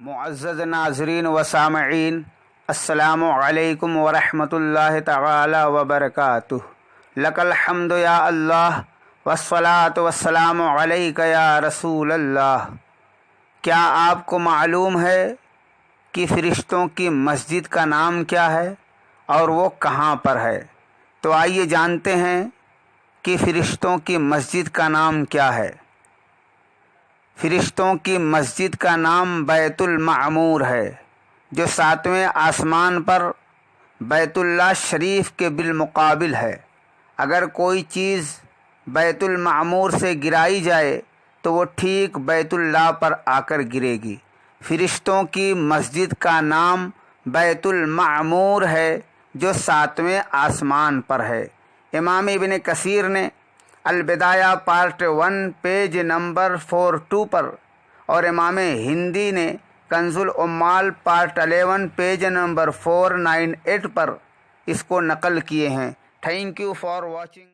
معزز ناظرین و سامعین، السلام علیکم ورحمۃ اللہ تعالی وبرکاتہ۔ لک الحمد یا اللہ والصلاۃ والسلام علیک یا رسول اللہ۔ کیا آپ کو معلوم ہے کہ فرشتوں کی مسجد کا نام کیا ہے اور وہ کہاں پر ہے؟ تو آئیے جانتے ہیں کہ فرشتوں کی مسجد کا نام کیا ہے۔ فرشتوں کی مسجد کا نام بیت المعمور ہے، جو 7ویں آسمان پر بیت اللہ شریف کے بالمقابل ہے۔ اگر کوئی چیز بیت المعمور سے گرائی جائے تو وہ ٹھیک بیت اللہ پر آ کر گرے گی۔ فرشتوں کی مسجد کا نام بیت المعمور ہے، جو 7ویں آسمان پر ہے۔ امام ابن کثیر نے البدایہ پارٹ 1 پیج نمبر 42 پر اور امام ہندی نے کنز العمال پارٹ 11 پیج نمبر 498 پر اس کو نقل کیے ہیں۔ Thank you for watching.